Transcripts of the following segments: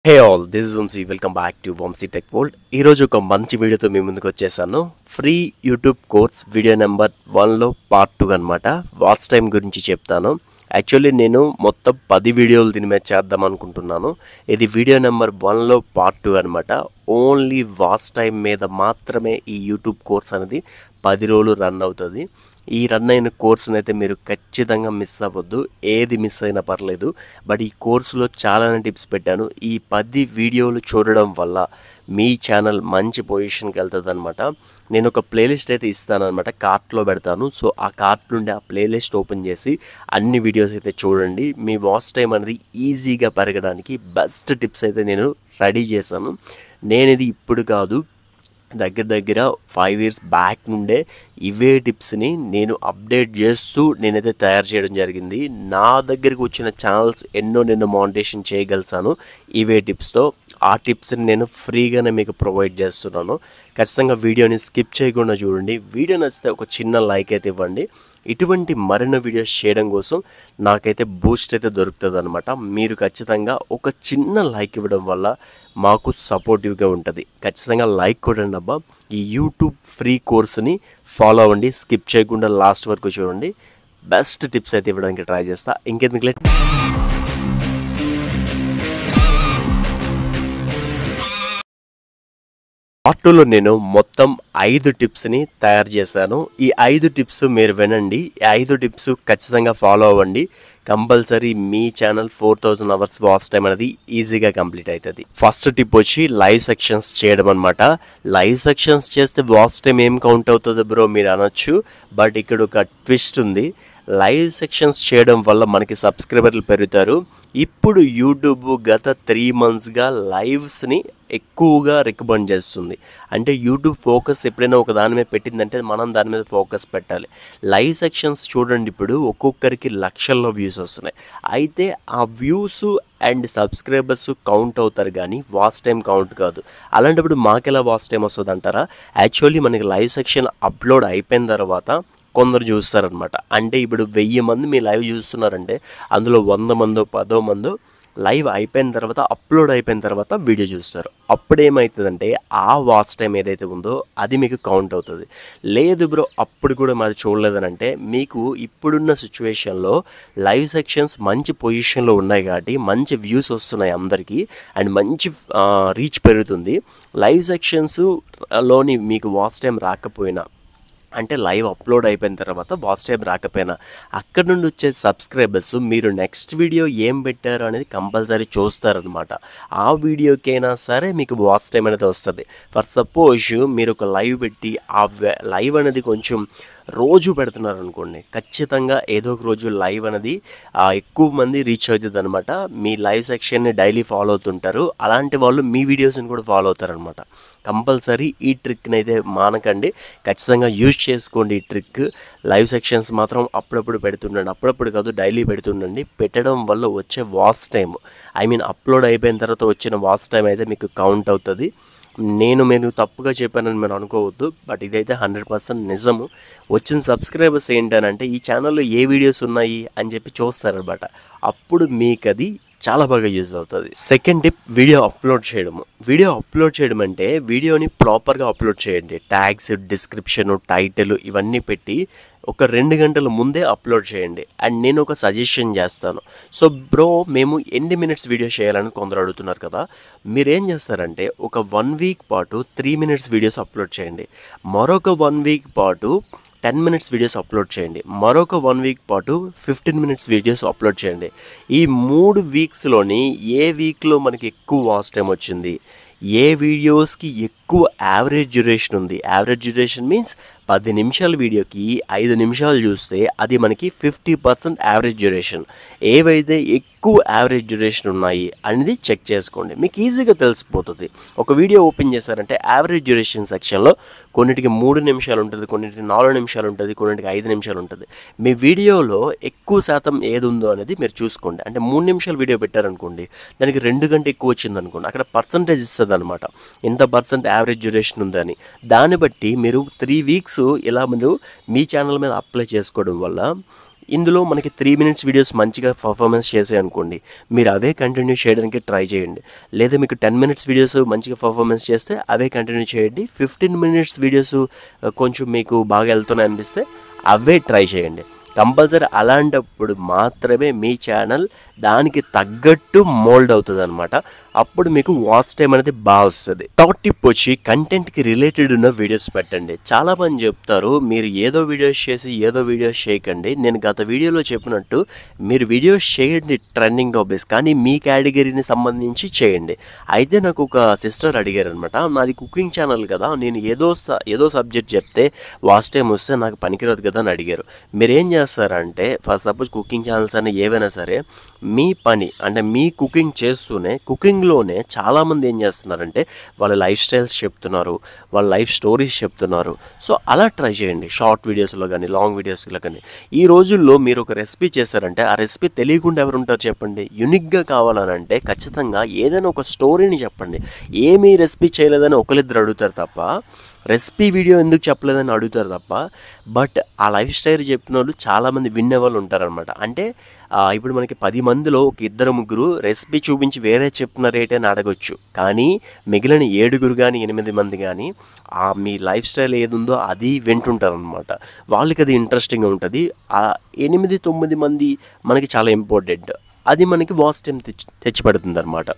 Hey all this is Vamsi welcome back to Vamsi tech world. ఈరోజు ఒక మంచి వీడియోతో మీ ముందుకు వచ్చేసాను. Free YouTube course video number 1లో పార్ట్ 2 అనమాట. వాచ్ టైం గురించి చెప్తాను. యాక్చువల్లీ నేను మొత్తం 10 వీడియోలు దీని మీద చేద్దాం అనుకుంటున్నాను. ఇది వీడియో నెంబర్ 1లో పార్ట్ 2 అనమాట. ఓన్లీ వాచ్ టైం మీద మాత్రమే ఈ యూట్యూబ్ కోర్స్ అనేది 10 రోజులు రన్ అవుతుంది. ఈ రన్ అయిన కోర్సును అయితే మీరు ఖచ్చితంగా మిస్ అవ్వద్దు. ఏది మిస్ అయినా పర్లేదు. బట్ ఈ కోర్సులో చాలానే టిప్స్ పెట్టాను. ఈ 10 వీడియోలు చూడడం వల్ల మీ ఛానల్ మంచి పొజిషన్కి వెళ్తుంది అనమాట. నేను ఒక ప్లేలిస్ట్ అయితే ఇస్తాను అనమాట, కార్ట్లో పెడతాను. సో ఆ కార్ట్ నుండి ఆ ప్లేలిస్ట్ ఓపెన్ చేసి అన్ని వీడియోస్ అయితే చూడండి. మీ వాచ్ టైం అనేది ఈజీగా పెరగడానికి బెస్ట్ టిప్స్ అయితే నేను రెడీ చేశాను. నేను ఇది ఇప్పుడు కాదు, దగ్గర 5 years బ్యాక్ నుండే ఇవే టిప్స్ని నేను అప్డేట్ చేస్తూ నేనైతే తయారు చేయడం జరిగింది. నా దగ్గరికి వచ్చిన ఛానల్స్ నేను మానిటైజేషన్ చేయగలిసాను ఇవే టిప్స్తో. ఆ టిప్స్ని నేను ఫ్రీగానే మీకు ప్రొవైడ్ చేస్తున్నాను. ఖచ్చితంగా వీడియోని స్కిప్ చేయకుండా చూడండి. వీడియో నచ్చితే ఒక చిన్న లైక్ అయితే ఇవ్వండి. ఇటువంటి మరిన్ని వీడియోస్ చేయడం కోసం నాకైతే బూస్ట్ అయితే దొరుకుతుంది అనమాట. మీరు ఖచ్చితంగా ఒక చిన్న లైక్ ఇవ్వడం వల్ల మాకు సపోర్టివ్గా ఉంటుంది. ఖచ్చితంగా లైక్ కొట్టండి అబ్బా. ఈ యూట్యూబ్ ఫ్రీ కోర్స్ని ఫాలో అవ్వండి. స్కిప్ చేయకుండా లాస్ట్ వరకు చూడండి. బెస్ట్ టిప్స్ అయితే ఇవ్వడానికి ట్రై చేస్తా. ఇంకెందుకు లేట్, పార్ట్ 2లో నేను మొత్తం 5 టిప్స్ని తయారు చేశాను. ఈ 5 టిప్స్ మీరు వినండి. ఈ 5 టిప్స్ ఖచ్చితంగా ఫాలో అవ్వండి. కంపల్సరీ మీ ఛానల్ 4000 hours వాచ్ టైం అనేది ఈజీగా కంప్లీట్ అవుతుంది. ఫస్ట్ టిప్ వచ్చి లైవ్ సెక్షన్స్ చేయడం అనమాట. లైవ్ సెక్షన్స్ చేస్తే వాచ్ టైం ఏం కౌంట్ అవుతుంది బ్రో మీరు అనొచ్చు. బట్ ఇక్కడ ఒక ట్విస్ట్ ఉంది. లైవ్ సెక్షన్స్ చేయడం వల్ల మనకి సబ్స్క్రైబర్లు పెరుగుతారు. ఇప్పుడు యూట్యూబ్ గత 3 monthsగా లైవ్స్ని ఎక్కువగా రికమెండ్ చేస్తుంది. అంటే యూట్యూబ్ ఫోకస్ ఎప్పుడైనా ఒక దాని మీద పెట్టిందంటే మనం దాని మీద ఫోకస్ పెట్టాలి. లైవ్ సెక్షన్స్ చూడండి, ఇప్పుడు ఒక్కొక్కరికి లక్షల్లో వ్యూస్ వస్తున్నాయి. అయితే ఆ వ్యూస్ అండ్ సబ్స్క్రైబర్స్ కౌంట్ అవుతారు కానీ వాచ్ టైం కౌంట్ కాదు. అలాంటప్పుడు మాకెలా వాచ్ టైం వస్తుంది అంటారా? యాక్చువల్లీ మనకి లైవ్ సెక్షన్ అప్లోడ్ అయిపోయిన తర్వాత కొందరు చూస్తారనమాట. అంటే ఇప్పుడు 1000 మంది మీ లైవ్ చూస్తున్నారంటే అందులో 100 మందో 10 మందో లైవ్ అయిపోయిన తర్వాత, అప్లోడ్ అయిపోయిన తర్వాత వీడియో చూస్తారు. అప్పుడు ఏమవుతుందంటే ఆ వాచ్ టైం ఏదైతే ఉందో అది మీకు కౌంట్ అవుతుంది. లేదు బ్రో అప్పుడు కూడా మాది చూడలేదనంటే మీకు ఇప్పుడున్న సిచ్యువేషన్లో లైవ్ సెక్షన్స్ మంచి పొజిషన్లో ఉన్నాయి కాబట్టి మంచి వ్యూస్ వస్తున్నాయి అందరికీ అండ్ మంచి రీచ్ పెరుగుతుంది. లైవ్ సెక్షన్స్ లోని మీకు వాచ్ టైం రాకపోయినా, అంటే లైవ్ అప్లోడ్ అయిపోయిన తర్వాత వాచ్ టైం రాకపోయినా అక్కడ నుండి వచ్చే సబ్స్క్రైబర్స్ మీరు నెక్స్ట్ వీడియో ఏం పెట్టారు అనేది కంపల్సరీ చూస్తారనమాట. ఆ వీడియోకైనా సరే మీకు వాచ్ టైం అనేది వస్తుంది. ఫర్ సపోజ్ మీరు ఒక లైవ్ పెట్టి ఆ లైవ్ అనేది కొంచెం రోజు పెడుతున్నారు అనుకోండి, ఖచ్చితంగా ఏదో ఒక రోజు లైవ్ అనేది ఎక్కువ మంది రీచ్ అవుతుంది అనమాట. మీ లైవ్ సెక్షన్ని డైలీ ఫాలో అవుతుంటారు. అలాంటి వాళ్ళు మీ వీడియోస్ని కూడా ఫాలో అవుతారనమాట. కంపల్సరీ ఈ ట్రిక్ని అయితే మానకండి, ఖచ్చితంగా యూజ్ చేసుకోండి ఈ ట్రిక్. లైవ్ సెక్షన్స్ మాత్రం అప్పుడప్పుడు పెడుతుండండి. అప్పుడప్పుడు కాదు, డైలీ పెడుతుండండి. పెట్టడం వల్ల వచ్చే వాచ్ టైం, అప్లోడ్ అయిపోయిన తర్వాత వచ్చిన వాచ్ టైం అయితే మీకు కౌంట్ అవుతుంది. నేను తప్పుగా చెప్పానని మీరు అనుకోవద్దు, బట్ ఇదైతే 100% నిజము. వచ్చిన సబ్స్క్రైబర్స్ ఏంటనంటే ఈ ఛానల్లో ఏ వీడియోస్ ఉన్నాయి అని చెప్పి చూస్తారనమాట. అప్పుడు మీకు అది చాలా బాగా యూజ్ అవుతుంది. సెకండ్ టిప్, వీడియో అప్లోడ్ చేయడము. వీడియో అప్లోడ్ చేయడం అంటే వీడియోని ప్రాపర్గా అప్లోడ్ చేయండి. ట్యాగ్స్, డిస్క్రిప్షన్, టైటిల్ ఇవన్నీ పెట్టి ఒక 2 గంటల ముందే అప్లోడ్ చేయండి. అండ్ నేను ఒక సజెషన్ చేస్తాను. సో బ్రో మేము ఎన్ని మినిట్స్ వీడియో చేయాలని కొందరు అడుగుతున్నారు కదా. మీరేం చేస్తారంటే ఒక 1 week పాటు 3 minutes వీడియోస్ అప్లోడ్ చేయండి. మరొక 1 week పాటు 10 minutes వీడియోస్ అప్లోడ్ చేయండి. మరొక 1 week పాటు 15 minutes వీడియోస్ అప్లోడ్ చేయండి. ఈ 3 weeksలోని ఏ వీక్లో మనకి ఎక్కువ వాచ్ టైం వచ్చింది, ఏ వీడియోస్కి ఎక్కువ యావరేజ్ డ్యూరేషన్ ఉంది. యావరేజ్ డ్యూరేషన్ మీన్స్ 10 నిమిషాల వీడియోకి 5 నిమిషాలు చూస్తే అది మనకి 50% యావరేజ్ డ్యూరేషన్. ఏవైతే ఎక్కువ యావరేజ్ డ్యూరేషన్ ఉన్నాయి అనేది చెక్ చేసుకోండి, మీకు ఈజీగా తెలిసిపోతుంది. ఒక వీడియో ఓపెన్ చేశారంటే యావరేజ్ డ్యూరేషన్ సెక్షన్లో కొన్నిటికి 3 నిమిషాలు ఉంటుంది, కొన్నిటికి 4 నిమిషాలు ఉంటుంది, కొన్నిటికి 5 నిమిషాలు ఉంటుంది. మీ వీడియోలో ఎక్కువ శాతం ఏది ఉందో అనేది మీరు చూసుకోండి. అంటే 3 నిమిషాల వీడియో పెట్టారనుకోండి, దానికి 2 గంటలు ఎక్కువ వచ్చింది అనుకోండి, అక్కడ పర్సంటేజ్ ఇస్తుంది అనమాట, ఎంత పర్సెంట్ యావరేజ్ డ్యూరేషన్ ఉందని. దాన్ని బట్టి మీరు 3 weeks ఇలా మీరు మీ ఛానల్ మీద అప్లై చేసుకోవడం వల్ల ఇందులో మనకి 3 మినిట్స్ వీడియోస్ మంచిగా పర్ఫార్మెన్స్ చేసాయి అనుకోండి, మీరు అవే కంటిన్యూ చేయడానికి ట్రై చేయండి. లేదా మీకు 10 మినిట్స్ వీడియోస్ మంచిగా పర్ఫార్మెన్స్ చేస్తే అవే కంటిన్యూ చేయండి. 15 మినిట్స్ వీడియోస్ కొంచెం మీకు బాగా వెళ్తున్నాయి అనిపిస్తే అవే ట్రై చేయండి. కంపల్సరీ అలాంటప్పుడు మాత్రమే మీ ఛానల్ దానికి తగ్గట్టు మోల్డ్ అవుతుంది అనమాట. అప్పుడు మీకు వాచ్ టైం అనేది బాగా వస్తుంది. థర్డ్ టిప్ వచ్చి కంటెంట్కి రిలేటెడ్ ఉన్న వీడియోస్ పెట్టండి. చాలామంది చెప్తారు మీరు ఏదో వీడియోస్ చేసి ఏదో వీడియోస్ చేయకండి. నేను గత వీడియోలో చెప్పినట్టు మీరు వీడియోస్ చేయండి ట్రెండింగ్ టాపిక్స్, కానీ మీ కేటగిరీని సంబంధించి చేయండి. అయితే నాకు ఒక సిస్టర్ అడిగారు అనమాట, నాది కుకింగ్ ఛానల్ కదా, నేను ఏదో సబ్జెక్ట్ చెప్తే వాచ్ టైం వస్తే నాకు పనికిరాదు కదా అని అడిగారు. మీరు ఏం చేస్తారంటే ఫర్ సపోజ్ కుకింగ్ ఛానల్స్ అని ఏవైనా సరే మీ పని అంటే మీ కుకింగ్ చేస్తూనే కుకింగ్లోనే చాలామంది ఏం చేస్తున్నారంటే వాళ్ళ లైఫ్ స్టైల్స్ చెప్తున్నారు, వాళ్ళ లైఫ్ స్టోరీస్ చెప్తున్నారు. సో అలా ట్రై చేయండి షార్ట్ వీడియోస్లో కానీ లాంగ్ వీడియోస్లో కానీ. ఈ రోజుల్లో మీరు ఒక రెసిపీ చేశారంటే ఆ రెసిపీ తెలియకుండా ఎవరు ఉంటారు చెప్పండి. యూనిక్గా కావాలనంటే ఖచ్చితంగా ఏదైనా ఒక స్టోరీని చెప్పండి. ఏమీ రెసిపీ చేయలేదని ఒకరిద్దరు అడుగుతారు తప్ప, రెసిపీ వీడియో ఎందుకు చెప్పలేదని అడుగుతారు తప్ప, బట్ ఆ లైఫ్ స్టైల్ చెప్పిన వాళ్ళు చాలామంది వినే వాళ్ళు ఉంటారనమాట. అంటే ఇప్పుడు మనకి 10 మందిలో ఒక 2-3 రెసిపీ చూపించి వేరే చెప్పిన రేట్ అని అడగొచ్చు, కానీ మిగిలిన 7 కానీ 8 మంది కానీ మీ లైఫ్ స్టైల్ ఏది ఉందో అది వింటుంటారనమాట. వాళ్ళకి అది ఇంట్రెస్టింగ్గా ఉంటుంది. ఆ 8-9 మంది మనకి చాలా ఇంపార్టెంట్. అది మనకి వాచ్ టైం తెచ్చిపెడుతుంది అనమాట.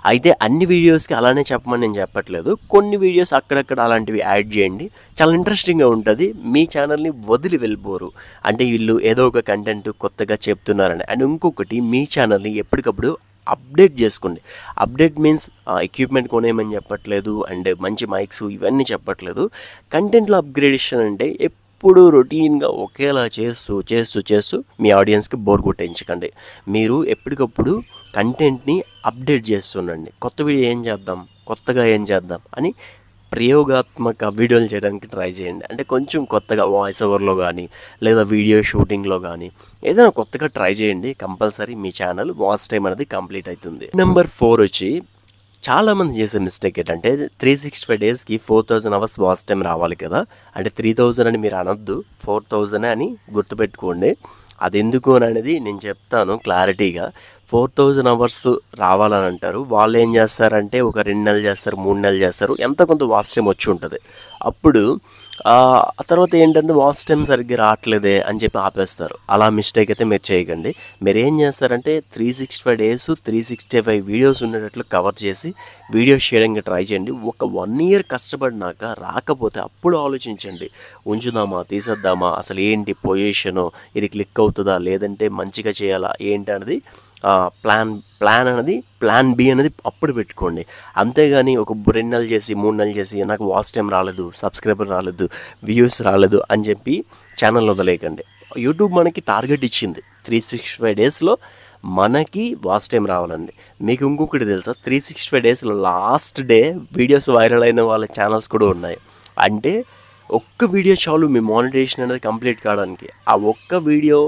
అయితే అన్ని వీడియోస్కి అలానే చెప్పమని నేను చెప్పట్లేదు. కొన్ని వీడియోస్ అక్కడక్కడ అలాంటివి యాడ్ చేయండి, చాలా ఇంట్రెస్టింగ్గా ఉంటుంది. మీ ఛానల్ని వదిలి వెళ్ళిపోరు. అంటే వీళ్ళు ఏదో ఒక కంటెంట్ కొత్తగా చెప్తున్నారని. అండ్ ఇంకొకటి, మీ ఛానల్ని ఎప్పటికప్పుడు అప్డేట్ చేసుకోండి. అప్డేట్ మీన్స్ ఎక్విప్మెంట్ కొనేయమని చెప్పట్లేదు, అండ్ మంచి మైక్స్ ఇవన్నీ చెప్పట్లేదు. కంటెంట్లో అప్గ్రేడేషన్ అంటే ఎప్పుడు రొటీన్గా ఒకేలా చేస్తూ మీ ఆడియన్స్కి బోర్ కొట్టించకండి. మీరు ఎప్పటికప్పుడు కంటెంట్ని అప్డేట్ చేస్తుండండి. కొత్త వీడియో కొత్తగా ఏం చేద్దాం అని ప్రయోగాత్మక వీడియోలు చేయడానికి ట్రై చేయండి. అంటే కొంచెం కొత్తగా వాయిస్ ఓవర్లో కానీ లేదా వీడియో షూటింగ్లో కానీ ఏదైనా కొత్తగా ట్రై చేయండి. కంపల్సరీ మీ ఛానల్ వాచ్ టైం అనేది కంప్లీట్ అవుతుంది. నెంబర్ 4 వచ్చి చాలామంది చేసే మిస్టేక్ ఏంటంటే 365 డేస్కి 4000 అవర్స్ వాచ్ టైం రావాలి కదా. అంటే 3000 అని మీరు అనొద్దు, 4000 అని గుర్తుపెట్టుకోండి. అది ఎందుకు అనేది నేను చెప్తాను క్లారిటీగా. 4000 అవర్స్ రావాలని అంటారు. వాళ్ళు ఏం చేస్తారంటే ఒక 2 నెలలు చేస్తారు, 3 నెలలు చేస్తారు, ఎంత కొంత వాచ్ టైం వచ్చి ఉంటుంది. అప్పుడు ఆ తర్వాత ఏంటంటే వాచ్ టైం సరిగ్గా రావట్లేదే అని చెప్పి ఆపేస్తారు. అలా మిస్టేక్ అయితే మీరు చేయకండి. మీరు ఏం చేస్తారంటే 365 డేస్ 365 వీడియోస్ ఉండేటట్లు కవర్ చేసి వీడియోస్ చేయడానికి ట్రై చేయండి. ఒక 1 ఇయర్ కష్టపడినాక రాకపోతే అప్పుడు ఆలోచించండి, ఉంచుదామా తీసేద్దామా, అసలు ఏంటి పొజిషను, ఇది క్లిక్ అవుతుందా లేదంటే మంచిగా చేయాలా ఏంటి అనేది ప్లాన్ బి అనేది అప్పుడు పెట్టుకోండి. అంతేగాని ఒక 2 నెలలు చేసి 3 నెలలు చేసి నాకు వాచ్ టైం రాలేదు, సబ్స్క్రైబర్ రాలేదు, వ్యూస్ రాలేదు అని చెప్పి ఛానల్ వదిలేయకండి. యూట్యూబ్ మనకి టార్గెట్ ఇచ్చింది 365 డేస్లో మనకి వాచ్ టైం రావాలండి. మీకు ఇంకొకటి తెలుసా, 365 డేస్లో లాస్ట్ డే వీడియోస్ వైరల్ అయిన వాళ్ళ ఛానల్స్ కూడా ఉన్నాయి. అంటే ఒక్క వీడియో చాలు మీ మానిటైజేషన్ అనేది కంప్లీట్ కావడానికి. ఆ ఒక్క వీడియో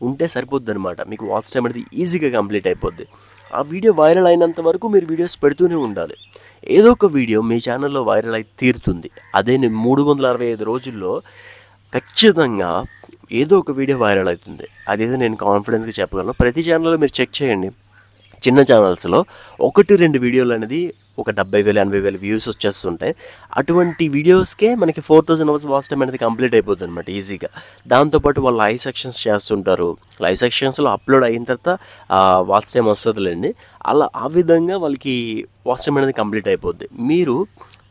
ఉంటే సరిపోద్ది అనమాట. మీకు వాచ్ టైం అనేది ఈజీగా కంప్లీట్ అయిపోద్ది. ఆ వీడియో వైరల్ అయినంత వరకు మీరు వీడియోస్ పెడుతూనే ఉండాలి. ఏదో ఒక వీడియో మీ ఛానల్లో వైరల్ అయి తీరుతుంది. అదే 365 రోజుల్లో ఖచ్చితంగా ఏదో ఒక వీడియో వైరల్ అవుతుంది. అదేదో నేను కాన్ఫిడెన్స్గా చెప్పగలను. ప్రతి ఛానల్లో మీరు చెక్ చేయండి. చిన్న ఛానల్స్లో 1-2 వీడియోలు అనేది ఒక 70,000 80,000 వ్యూస్ వచ్చేస్తుంటాయి. అటువంటి వీడియోస్కే మనకి 4000 అవర్స్ వాచ్ టైం అనేది కంప్లీట్ అయిపోతుంది అనమాట ఈజీగా. దాంతోపాటు వాళ్ళు లైవ్ సెక్షన్స్ చేస్తుంటారు. లైవ్ సెక్షన్స్లో అప్లోడ్ అయిన తర్వాత వాచ్ టైం వస్తుందిలేండి. అలా ఆ విధంగా వాళ్ళకి వాచ్ టైం అనేది కంప్లీట్ అయిపోద్ది. మీరు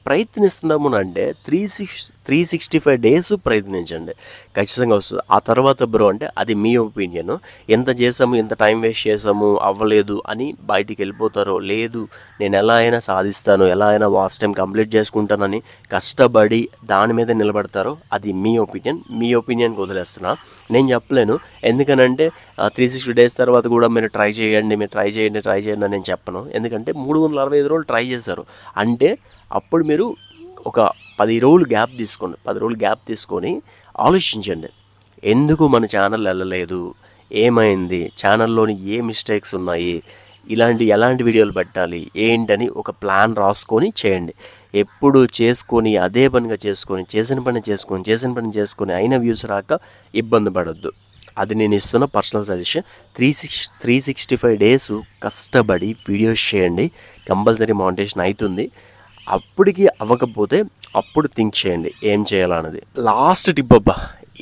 ప్రయత్నిస్తున్నాము అంటే 365 డేస్ ప్రయత్నించండి, ఖచ్చితంగా వస్తుంది. ఆ తర్వాత బ్రో అంటే అది మీ ఒపీనియన్. ఎంత చేసాము, ఎంత టైం వేస్ట్ చేసాము, అవ్వలేదు అని బయటికి వెళ్ళిపోతారో, లేదు నేను ఎలా అయినా సాధిస్తాను, ఎలా అయినా వాచ్ టైం కంప్లీట్ చేసుకుంటానని కష్టపడి దాని మీద నిలబడతారో అది మీ ఒపీనియన్. మీ ఒపీనియన్కి వదిలేస్తున్నా, నేను చెప్పలేను. ఎందుకనంటే 360 డేస్ తర్వాత కూడా మీరు ట్రై చేయండి అని నేను చెప్పను. ఎందుకంటే 365 రోజులు ట్రై చేశారు అంటే అప్పుడు మీరు ఒక 10 రోజులు గ్యాప్ తీసుకోండి. 10 రోజులు గ్యాప్ తీసుకొని ఆలోచించండి, ఎందుకు మన ఛానల్ వెళ్ళలేదు, ఏమైంది, ఛానల్లోని ఏ మిస్టేక్స్ ఉన్నాయి, ఎలాంటి వీడియోలు పెట్టాలి ఏంటని ఒక ప్లాన్ రాసుకొని చేయండి. ఎప్పుడు చేసుకొని అదే పనిగా చేసుకొని చేసిన పని చేసుకొని అయిన వ్యూస్ రాక ఇబ్బంది పడొద్దు. అది నేను ఇస్తున్న పర్సనల్ సజెషన్. 365 డేస్ కష్టపడి వీడియోస్ చేయండి, కంపల్సరీ మానిటైజేషన్ అవుతుంది. అప్పటికి అవ్వకపోతే అప్పుడు థింక్ చేయండి ఏం చేయాలన్నది. లాస్ట్ టిప్ అబ్బా,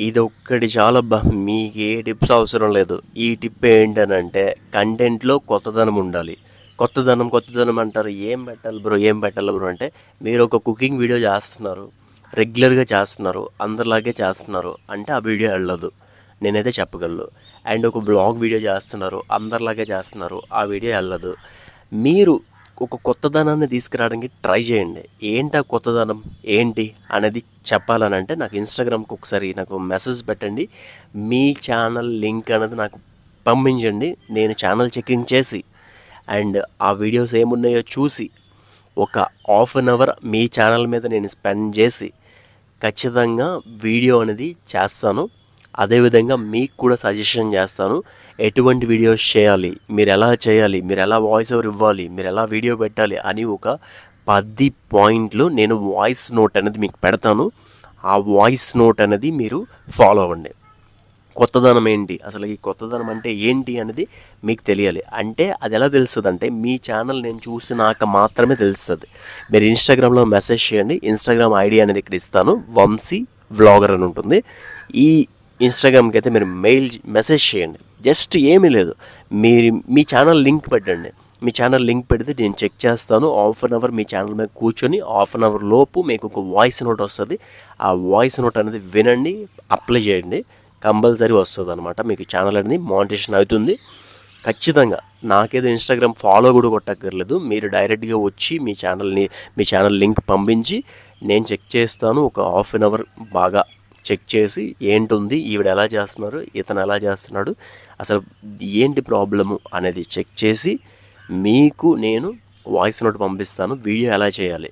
ఇది ఒక్కటి చాలబ్బా, మీకు ఏ టిప్స్ అవసరం లేదు. ఈ టిప్ ఏంటనంటే కంటెంట్లో కొత్తదనం ఉండాలి. కొత్తదనం అంటారు, ఏం పెట్టాలి బ్రో అంటే, మీరు ఒక కుకింగ్ వీడియో చేస్తున్నారు, రెగ్యులర్గా చేస్తున్నారు, అందరిలాగే చేస్తున్నారు అంటే ఆ వీడియో వెళ్ళదు, నేనైతే చెప్పగలను. అండ్ ఒక బ్లాగ్ వీడియో చేస్తున్నారు, అందరిలాగే చేస్తున్నారు, ఆ వీడియో వెళ్ళదు. మీరు ఒక కొత్తదనాన్ని తీసుకురావడానికి ట్రై చేయండి. ఏంటి ఆ కొత్తదనం ఏంటి అనేది చెప్పాలనంటే నాకు ఇన్స్టాగ్రామ్కి ఒకసారి నాకు మెసేజ్ పెట్టండి, మీ ఛానల్ లింక్ అనేది నాకు పంపించండి. నేను ఛానల్ చెకింగ్ చేసి అండ్ ఆ వీడియోస్ ఏమున్నాయో చూసి ఒక హాఫ్ అన్ అవర్ మీ ఛానల్ మీద నేను స్పెండ్ చేసి ఖచ్చితంగా వీడియో అనేది చేస్తాను. అదేవిధంగా మీకు కూడా సజెషన్ చేస్తాను, ఎటువంటి వీడియోస్ చేయాలి, మీరు ఎలా చేయాలి, మీరు ఎలా వాయిస్ ఓవర్ ఇవ్వాలి, మీరు ఎలా వీడియో పెట్టాలి అని ఒక 10 పాయింట్లు నేను వాయిస్ నోట్ అనేది మీకు పెడతాను. ఆ వాయిస్ నోట్ అనేది మీరు ఫాలో అవ్వండి. కొత్తదనం ఏంటి, అసలు ఈ కొత్తదనం అంటే ఏంటి అనేది మీకు తెలియాలి. అంటే అది ఎలా తెలుస్తుంది అంటే, మీ ఛానల్ నేను చూసినాక మాత్రమే తెలుస్తుంది. మీరు ఇన్స్టాగ్రామ్లో మెసేజ్ చేయండి, ఇన్స్టాగ్రామ్ ఐడి అనేది ఇక్కడ ఇస్తాను, వంశీ వ్లాగర్ అని ఉంటుంది. ఈ ఇన్స్టాగ్రామ్కి అయితే మీరు మెసేజ్ చేయండి. జస్ట్ ఏమీ లేదు, మీ ఛానల్ లింక్ పెట్టండి. మీ ఛానల్ లింక్ పెడితే నేను చెక్ చేస్తాను. హాఫ్ అన్ అవర్ మీ ఛానల్ మీద కూర్చొని హాఫ్ అన్ అవర్ లోపు మీకు ఒక వాయిస్ నోట్ వస్తుంది. ఆ వాయిస్ నోట్ అనేది వినండి, అప్లై చేయండి, కంపల్సరీ వస్తుంది అనమాట. మీకు ఛానల్ అనేది మానిటైజేషన్ అవుతుంది ఖచ్చితంగా. నాకేదో ఇన్స్టాగ్రామ్ ఫాలో కూడా కొట్టక్కర్లేదు, మీరు డైరెక్ట్గా వచ్చి మీ ఛానల్ లింక్ పంపించి నేను చెక్ చేస్తాను. ఒక హాఫ్ అన్ అవర్ బాగా చెక్ చేసి ఏంటుంది, ఈవిడ ఎలా చేస్తున్నారు, ఇతను ఎలా చేస్తున్నాడు, అసలు ఏంటి ప్రాబ్లము అనేది చెక్ చేసి మీకు నేను వాయిస్ నోట్ పంపిస్తాను. వీడియో ఎలా చేయాలి,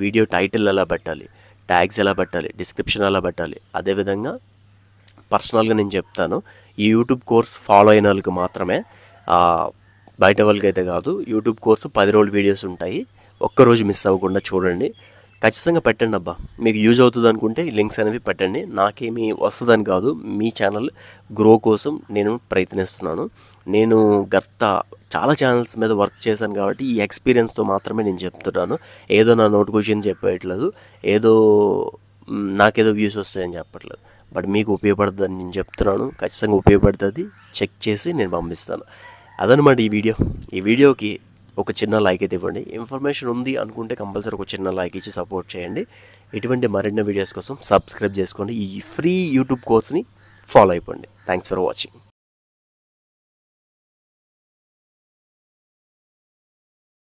వీడియో టైటిల్ ఎలా పెట్టాలి, ట్యాగ్స్ ఎలా పెట్టాలి, డిస్క్రిప్షన్ ఎలా పెట్టాలి, అదేవిధంగా పర్సనల్గా నేను చెప్తాను. ఈ యూట్యూబ్ కోర్స్ ఫాలో అయిన వాళ్ళకి మాత్రమే, బయట వాళ్ళకి అయితే కాదు. యూట్యూబ్ కోర్సు 10 రోజులు వీడియోస్ ఉంటాయి, ఒక్కరోజు మిస్ అవ్వకుండా చూడండి. ఖచ్చితంగా పెట్టండి అబ్బా, మీకు యూజ్ అవుతుంది అనుకుంటే ఈ లింక్స్ అనేవి పెట్టండి. నాకేమీ వస్తుందని కాదు, మీ ఛానల్ గ్రో కోసం నేను ప్రయత్నిస్తున్నాను. నేను చాలా ఛానల్స్ మీద వర్క్ చేశాను కాబట్టి ఈ ఎక్స్పీరియన్స్తో మాత్రమే నేను చెప్తున్నాను. ఏదో నా నోటిఫికేషన్ చెప్పట్లేదు, ఏదో నాకేదో వ్యూస్ వస్తాయని చెప్పట్లేదు. బట్ మీకు ఉపయోగపడుతుందని నేను చెప్తున్నాను. ఖచ్చితంగా ఉపయోగపడుతుంది, చెక్ చేసి నేను పంపిస్తాను. అదనమాట ఈ వీడియోకి ఒక చిన్న లైక్ అయితే ఇవ్వండి. ఇన్ఫర్మేషన్ ఉంది అనుకుంటే కంపల్సరీ ఒక చిన్న లైక్ ఇచ్చి సపోర్ట్ చేయండి. ఇటువంటి మరిన్ని వీడియోస్ కోసం సబ్స్క్రైబ్ చేసుకోండి. ఈ ఫ్రీ యూట్యూబ్ కోర్స్ని ఫాలో అయిపోండి. Thanks for watching.